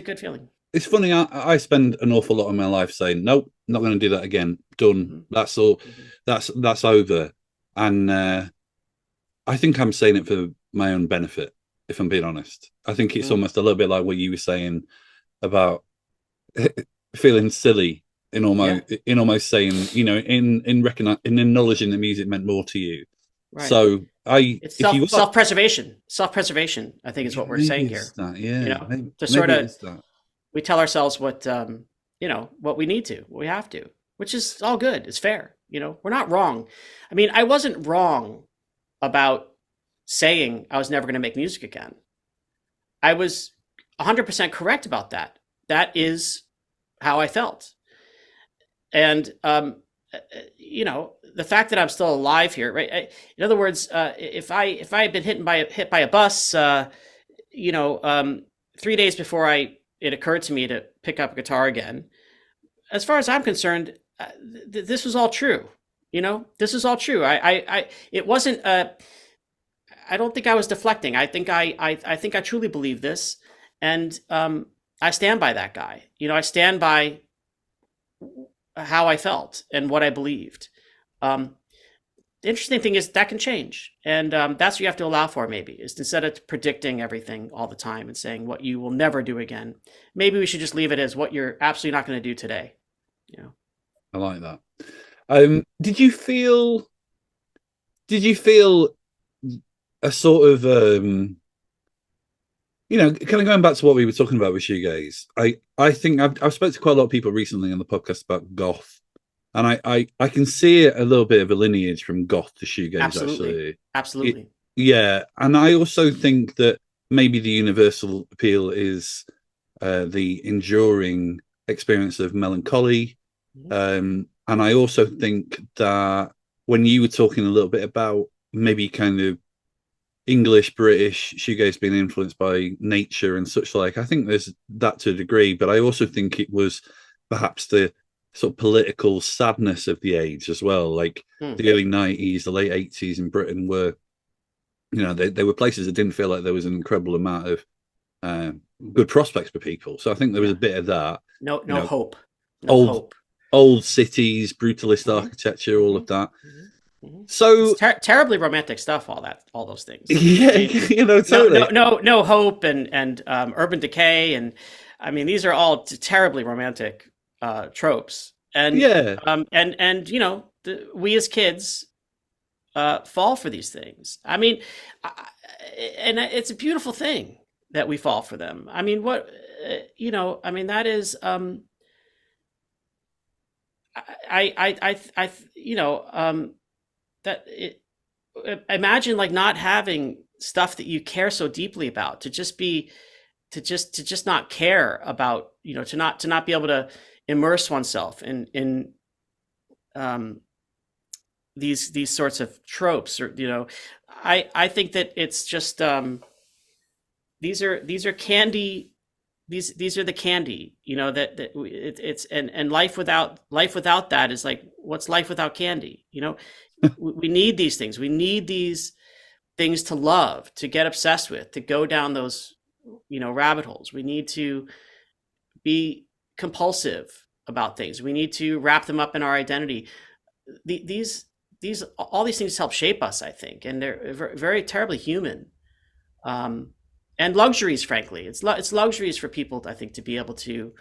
D: good feeling.
C: It's funny. I spend an awful lot of my life saying, "Nope, not going to do that again. Done.
D: Mm-hmm.
C: That's all. That's over." And I think I'm saying it for my own benefit, if I'm being honest. I think it's almost a little bit like what you were saying about feeling silly in almost saying, in acknowledging that music meant more to you.
D: Right.
C: So
D: it's self-preservation. Self-preservation, I think, is what we're saying here. To sort of, we tell ourselves what we need to, what we have to, which is all good. It's fair. We're not wrong. I mean, I wasn't wrong about saying I was never going to make music again. I was 100% correct about that. That is how I felt. And, the fact that I'm still alive here, right? In other words, if I had been hit by a bus, 3 days before it occurred to me to pick up a guitar again, as far as I'm concerned, this was all true. This is all true. It wasn't. I don't think I was deflecting. I think I truly believe this, and I stand by that guy. I stand by how I felt and what I believed. The interesting thing is that can change, and that's what you have to allow for. Maybe is, instead of predicting everything all the time and saying what you will never do again, maybe we should just leave it as what you're absolutely not going to do today.
C: I like that. Did you feel a sort of kind of going back to what we were talking about with shoegaze? I think I've spoken to quite a lot of people recently on the podcast about goth, and I can see it a little bit of a lineage from goth to shoegaze.
D: Absolutely.
C: Yeah, and I also think that maybe the universal appeal is the enduring experience of melancholy. And I also think that when you were talking a little bit about maybe kind of English, British shoegaze being influenced by nature and such like, I think there's that to a degree, but I also think it was perhaps the sort of political sadness of the age as well. Like the early 90s, the late 80s in Britain were, they were places that didn't feel like there was an incredible amount of good prospects for people. So I think there was a bit of that.
D: No hope. Hope.
C: Old cities, brutalist architecture, all of that. So
D: terribly romantic stuff. All those things.
C: Yeah, totally.
D: No hope and urban decay and I mean, these are all terribly romantic tropes, and
C: Yeah,
D: and you know, we as kids fall for these things. I mean, and it's a beautiful thing that we fall for them. I mean, what you know, I mean, that is, you know, that it, imagine like not having stuff that you care so deeply about, to just be, to just not care about, you know, to not be able to immerse oneself in um, these sorts of tropes, or you know, I think that it's just these are candy, these are the candy, you know, that it's, and life without that is like, what's life without candy, you know? We need these things, we need these things to love, to get obsessed with, to go down those, you know, rabbit holes. We need to be compulsive about things, we need to wrap them up in our identity. These all these things help shape us, I think, and they're very terribly human. um, and luxuries, frankly, it's luxuries for people, I think, to be able to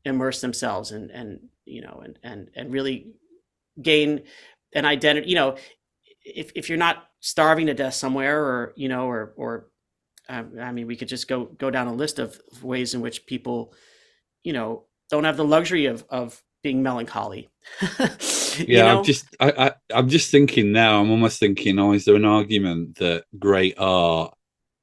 D: immerse themselves and you know, and really gain an identity, you know, if you're not starving to death somewhere, or you know, or I mean, we could just go down a list of ways in which people, you know, don't have the luxury of being melancholy. You
C: yeah.
D: know,
C: I'm just thinking now. I'm almost thinking, oh, is there an argument that great art,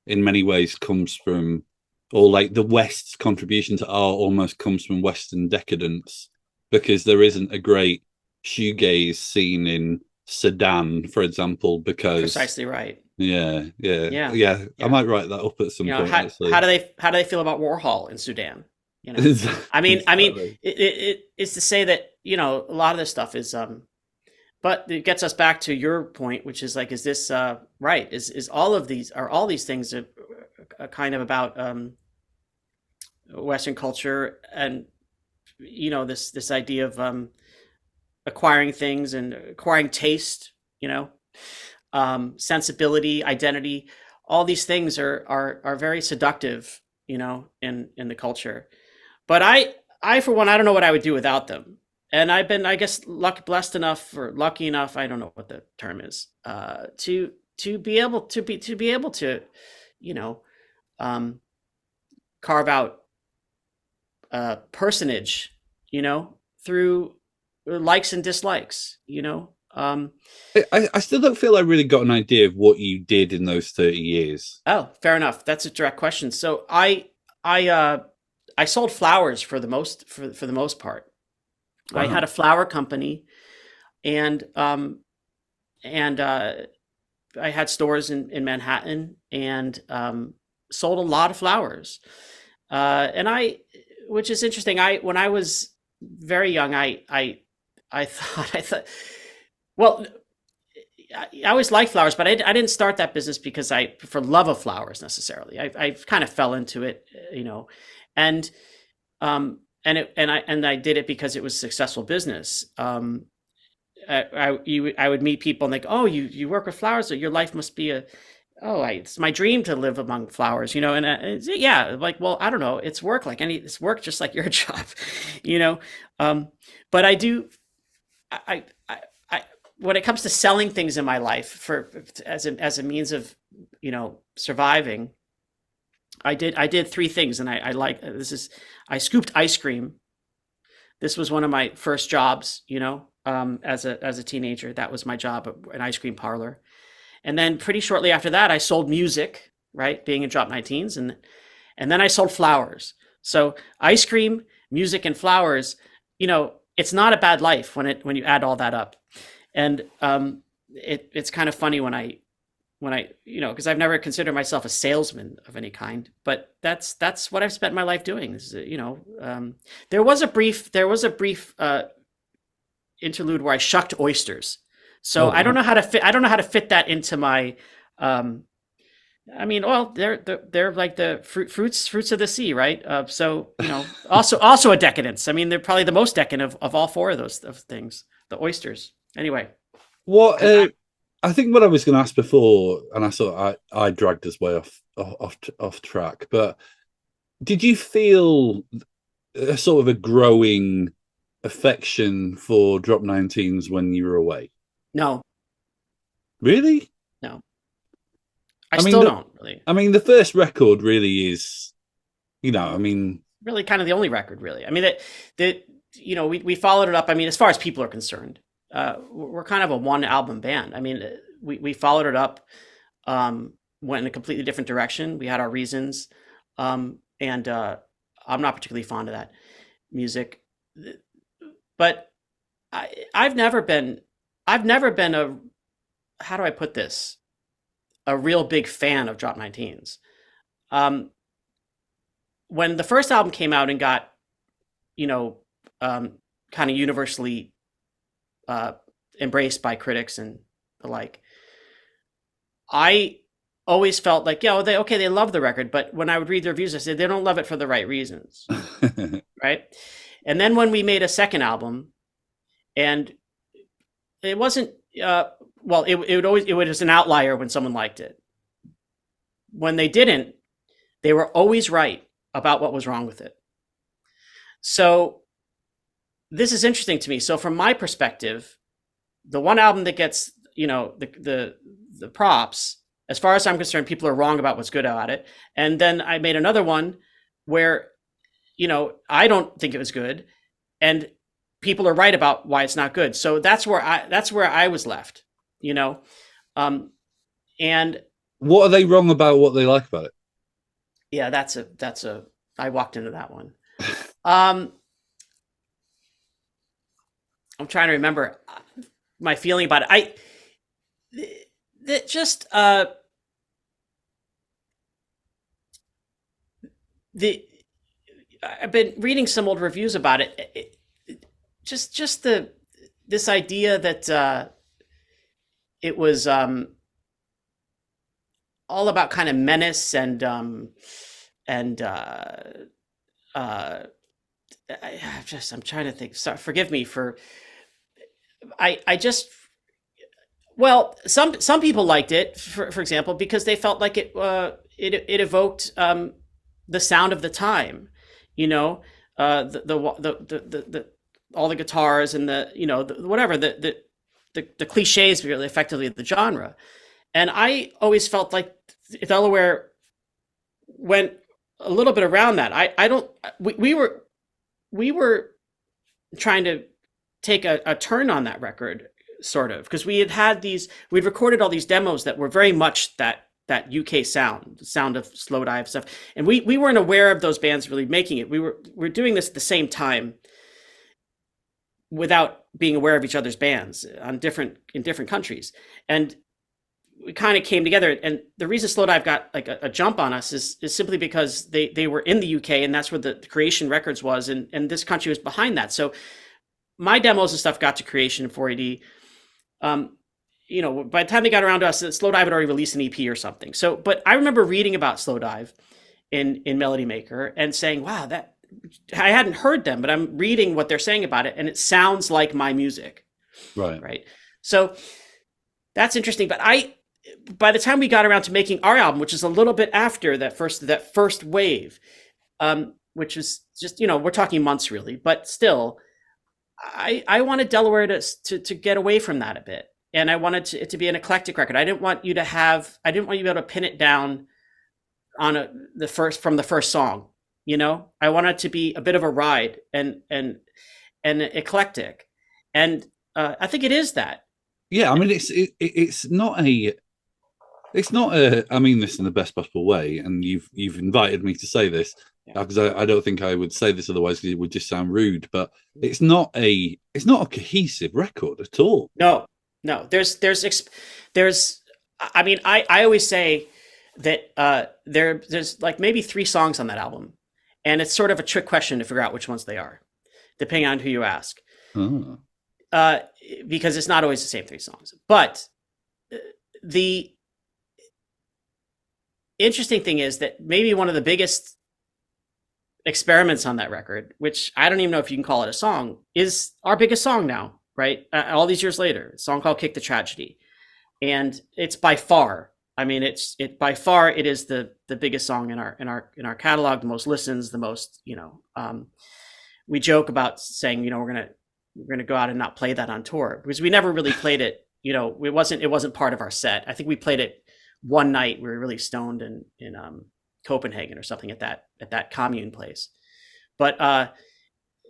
C: in many ways, comes from, or like the West's contribution to art almost comes from Western decadence, because there isn't a great shoegaze scene in Sudan, for example, because
D: precisely right.
C: yeah, yeah,
D: Yeah,
C: yeah. I
D: yeah.
C: might write that up at some
D: You know,
C: point,
D: how
C: actually.
D: do they feel about Warhol in Sudan? You know, I mean,
C: Exactly.
D: it is to say that, you know, a lot of this stuff is, but it gets us back to your point, which is like, is this right? Is all of these, are all these things a kind of about Western culture, and you know, this idea of acquiring things and acquiring taste, you know, sensibility, identity, all these things are very seductive, you know, in the culture. But I for one, I don't know what I would do without them. And I've been, I guess, blessed enough, or lucky enough, I don't know what the term is, to be able to be able to, you know, um, carve out personage, you know, through likes and dislikes, you know.
C: I still don't feel I really got an idea of what you did in those 30 years.
D: Oh, fair enough. That's a direct question. So I sold flowers for the most, for the most part. I had
C: Wow.
D: a flower company, and I had stores in Manhattan, and sold a lot of flowers. And which is interesting. When I was very young, I thought, well, I always liked flowers, but I didn't start that business because for love of flowers necessarily. I kind of fell into it, you know, and and I did it because it was a successful business. I would meet people and like, oh, you work with flowers, so your life must be it's my dream to live among flowers, you know. And yeah, like, well, I don't know, it's work, it's work just like your job, you know. But I do, I when it comes to selling things in my life for as a means of, you know, surviving, I did three things, and I like this is I scooped ice cream. This was one of my first jobs, you know, as a teenager. That was my job at an ice cream parlor. And then pretty shortly after that, I sold music, right? Being in Drop 19s, and then I sold flowers. So ice cream, music, and flowers, you know, it's not a bad life when you add all that up. And it's kind of funny when I, you know, because I've never considered myself a salesman of any kind, but that's what I've spent my life doing. Is, you know, there was a brief interlude where I shucked oysters. So
C: Oh,
D: I don't
C: wow.
D: know how to fit. I don't know how to fit that into my. I mean, well, they're like the fruits of the sea, right? So you know, also a decadence. I mean, they're probably the most decadent of all four of those of things. The oysters. Anyway,
C: What
D: I,
C: I think what I was going to ask before, and I dragged us way off track, but Did you feel a sort of a growing affection for Drop 19s when you were away?
D: No,
C: Really?
D: no,
C: I mean,
D: still don't really.
C: I mean, the first record really is, I mean,
D: Really, kind of the only record, really. I mean, that we followed it up. I mean, as far as people are concerned, we're kind of a one album band. I mean, we followed it up, went in a completely different direction. We had our reasons, and I'm not particularly fond of that music, but I've never been a, how do I put this, a real big fan of Drop 19s. When the first album came out and got, kind of universally embraced by critics and the like, I always felt like, they love the record, but when I would read the reviews, I said they don't love it for the right reasons, right? And then when we made a second album, and it wasn't, it was an outlier when someone liked it. When they didn't, they were always right about what was wrong with it. So this is interesting to me. So from my perspective, the one album that gets, the props, as far as I'm concerned, people are wrong about what's good about it. And then I made another one where, I don't think it was good, and people are right about why it's not good. So that's where I was left, and
C: what are they wrong about? What they like about it?
D: Yeah, I walked into that one. I'm trying to remember my feeling about it. I've been reading some old reviews about it. This idea that it was all about kind of menace and I'm trying to think. Sorry, forgive me for. Some people liked it, for example, because they felt like it evoked the sound of the time, the all the guitars and the cliches, really, effectively, of the genre. And I always felt like Delaware went a little bit around that. We were trying to take a turn on that record, sort of, because we'd recorded all these demos that were very much that UK sound, the sound of Slowdive stuff. And we weren't aware of those bands really making it. We're doing this at the same time without being aware of each other's bands in different countries. And we kind of came together, and the reason Slowdive got like a jump on us is simply because they were in the UK, and that's where the Creation Records was, and this country was behind that. So my demos and stuff got to Creation and 4AD. By the time they got around to us, Slowdive had already released an EP or something. So, but I remember reading about Slowdive in Melody Maker and saying, wow, that I hadn't heard them, but I'm reading what they're saying about it, and it sounds like my music. Right. So that's interesting. But by the time we got around to making our album, which is a little bit after that first wave, which is just, we're talking months really, but still, I wanted Delaware to get away from that a bit. And I wanted it to be an eclectic record. I didn't want you to be able to pin it down on from the first song. I wanted it to be a bit of a ride and eclectic. And I think it is that.
C: Yeah. I mean, it's not a, I mean this in the best possible way. And you've invited me to say this, because I don't think I would say this otherwise, because it would just sound rude, but it's not a cohesive record at all.
D: No, there's I mean, I always say that there's like maybe 3 songs on that album, and it's sort of a trick question to figure out which ones they are, depending on who you ask.
C: Oh.
D: Because it's not always the same 3 songs. But the interesting thing is that maybe one of the biggest experiments on that record, which I don't even know if you can call it a song, is our biggest song now, right? All these years later, a song called Kick the Tragedy. And it's by far I mean, it by far it is the biggest song in our catalog, the most listens, the most, we joke about saying, we're gonna go out and not play that on tour because we never really played it. It wasn't part of our set. I think we played it one night. We were really stoned in Copenhagen or something at that commune place. But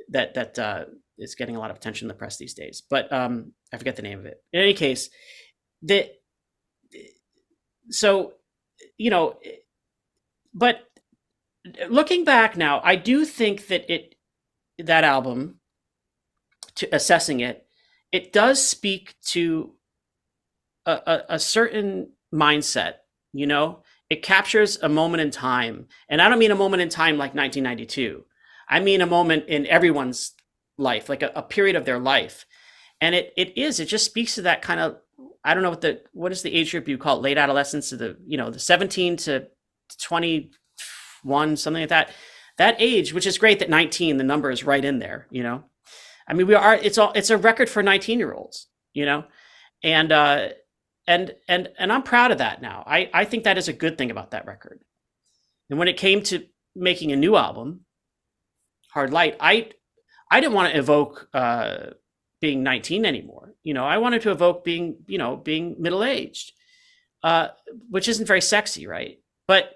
D: that is getting a lot of attention in the press these days. But I forget the name of it. In any case, but looking back now, I do think that album, to assessing it, it does speak to a certain mindset. It captures a moment in time, and I don't mean a moment in time like 1992. I mean a moment in everyone's life, like a period of their life, and it just speaks to that kind of, I don't know what is the age group you call it, late adolescence, to the 17 to 21, something like that. That age, which is great that 19, the number is right in there. I mean, it's a record for 19-year-olds. And I'm proud of that now. I think that is a good thing about that record. And when it came to making a new album, Hard Light, I didn't want to evoke being 19 anymore. I wanted to evoke being middle-aged, which isn't very sexy, right? But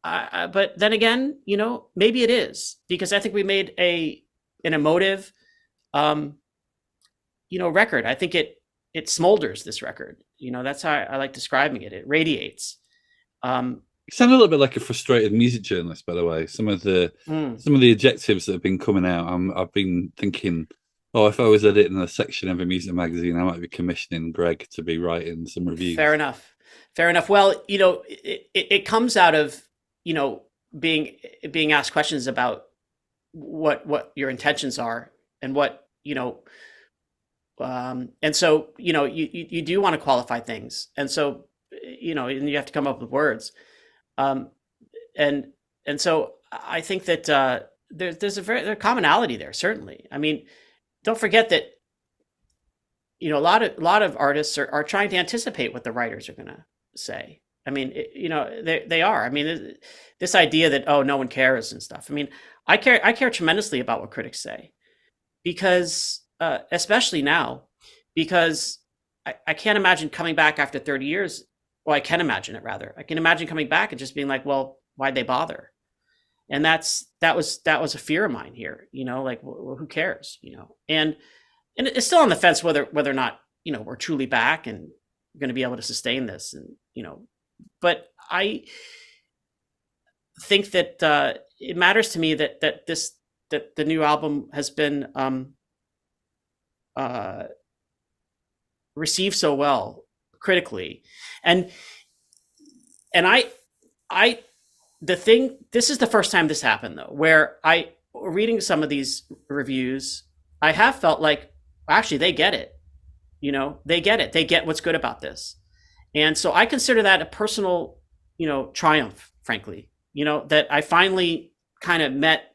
D: then again, maybe it is, because I think we made an emotive, record. I think it smolders, this record. That's how I like describing it. It radiates.
C: You sound a little bit like a frustrated music journalist, by the way. Some of the adjectives that have been coming out, I've been thinking, if I was editing a section of a music magazine, I might be commissioning Greg to be writing some reviews.
D: Fair enough. Well, it comes out of being asked questions about what your intentions are and what and so you do want to qualify things, and so and you have to come up with words, and so I think that there's a commonality there, certainly. I mean, don't forget that a lot of artists are trying to anticipate what the writers are going to say. I mean, they are. I mean, this idea that no one cares and stuff. I mean, I care tremendously about what critics say, because especially now, because I can't imagine coming back after 30 years. Well, I can imagine it, rather. I can imagine coming back and just being like, well, why'd they bother? And that was a fear of mine here. Like, well, who cares? And it's still on the fence whether or not we're truly back and going to be able to sustain this, and but I think that it matters to me that the new album has been received so well critically, and this is the first time this happened, though, where reading some of these reviews, I have felt like actually they get it. They get it. They get what's good about this. And so I consider that a personal, triumph, frankly, that I finally kind of met,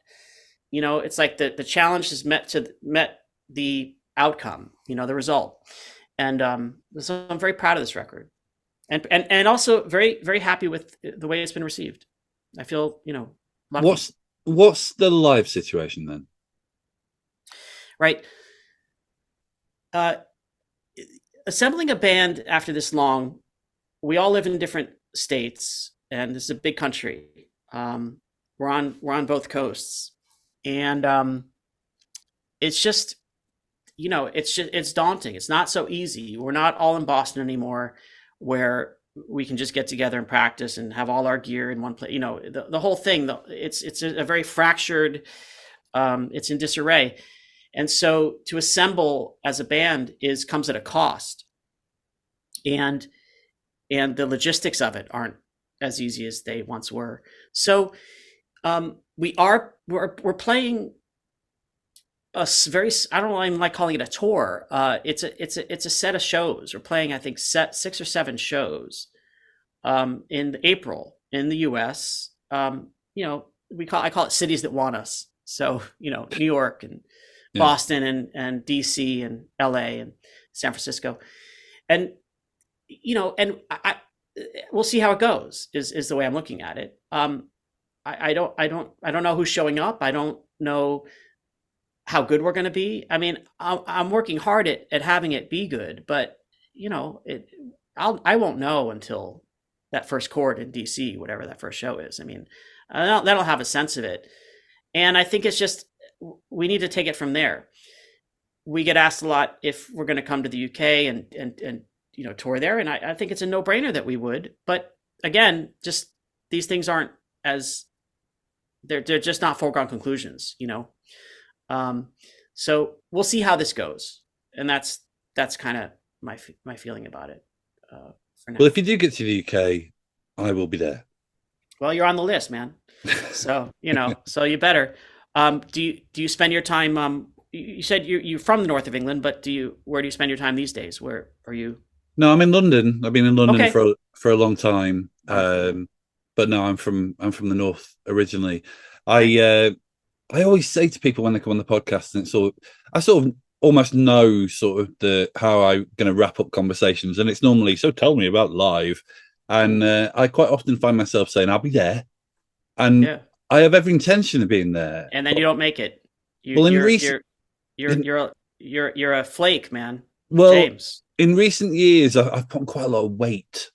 D: it's like the challenge has met the outcome, the result. And so I'm very proud of this record, and also very, very happy with the way it's been received. I feel, lucky.
C: What's the live situation then?
D: Right. Assembling a band after this long, we all live in different states, and this is a big country. We're on both coasts, and it's just, it's daunting. It's not so easy. We're not all in Boston anymore, where we can just get together and practice and have all our gear in one place. The whole thing. It's a very fractured. It's in disarray. And so to assemble as a band comes at a cost, and the logistics of it aren't as easy as they once were. So we're playing a very, I don't even like calling it a tour. It's a set of shows. We're playing, I think, 6 or 7 shows in April in the U.S. I call it cities that want us. So New York and Boston and DC and LA and San Francisco. And, and we'll see how it goes. Is the way I'm looking at it. I don't know who's showing up. I don't know how good we're going to be. I mean, I'm working hard at having it be good, but you know, I won't know until that first court in DC, whatever that first show is. I mean, then I'll have a sense of it. And I think it's just, we need to take it from there. We get asked a lot if we're going to come to the UK and you know, tour there. And I think it's a no-brainer that we would. But again, just these things aren't as, they're just not foregone conclusions, you know. So we'll see how this goes. And that's kind of my feeling about it. For now.
C: Well, if you do get to the UK, I will be there.
D: Well, you're on the list, man. So, you know, so you better. Do you spend your time, you said you're from the north of England, but where do you spend your time these days? Where are you?
C: No, I'm in London. I've been in London
D: Okay.
C: for a long time. But no, I'm from the north originally. I always say to people when they come on the podcast, and I sort of almost know sort of how I'm going to wrap up conversations, and it's normally, so tell me about live. And I quite often find myself saying I'll be there, and
D: Yeah.
C: I have every intention of being there.
D: And then you don't make it. You're a flake, man.
C: Well,
D: James.
C: in recent years, I've put on quite a lot of weight.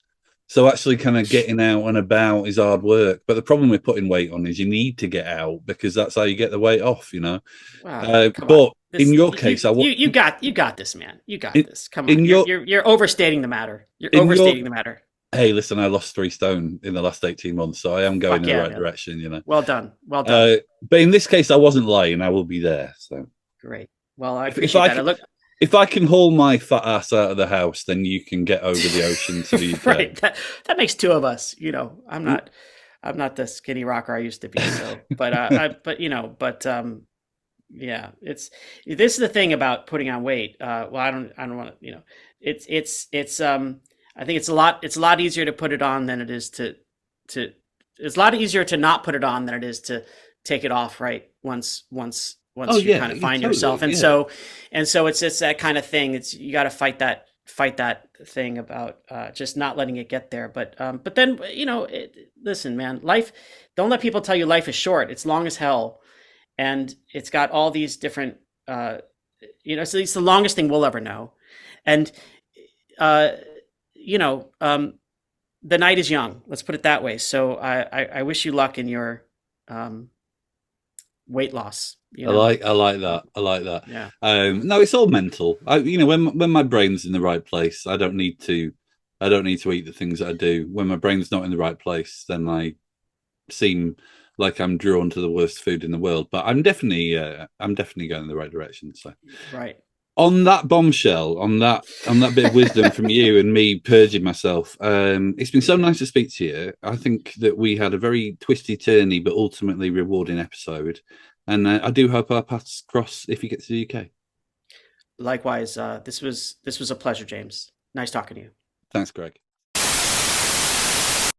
C: So actually kind of getting out and about is hard work. But the problem with putting weight on is you need to get out, because that's how you get the weight off, you know.
D: Wow,
C: but in your case,
D: you got this, man. You got this. Come on. You're overstating the matter. You're overstating the matter.
C: Hey, listen, I lost 3 stone in the last 18 months, so I am going in the right direction, you know.
D: Well done. Well done.
C: But in this case, I wasn't lying. I will be there. So
D: great. Well, I appreciate that.
C: If I can haul my fat ass out of the house, then you can get over the ocean to the UK.
D: Right. That makes 2 of us. You know, I'm not the skinny rocker I used to be. So, but yeah, this is the thing about putting on weight. Well, I don't want to. You know, it's I think it's a lot easier to put it on than it is to. It's a lot easier to not put it on than it is to take it off. Right. Once you kind of find yourself, and so it's that kind of thing. You got to fight that thing about just not letting it get there. But then, you know, listen, man, life. Don't let people tell you life is short. It's long as hell, and it's got all these different. You know, so it's the longest thing we'll ever know, and you know, the night is young. Let's put it that way. So I wish you luck in your weight loss. You know?
C: I like that.
D: Yeah.
C: No, it's all mental. You know, when my brain's in the right place, I don't need to eat the things that I do. When my brain's not in the right place, then I seem like I'm drawn to the worst food in the world. But I'm definitely going in the right direction. So
D: right.
C: On that bombshell, on that bit of wisdom from you and me purging myself, it's been so nice to speak to you. I think that we had a very twisty-turny but ultimately rewarding episode, and I do hope our paths cross if you get to the UK.
D: Likewise, this was a pleasure, James. Nice talking to you.
C: Thanks, Greg.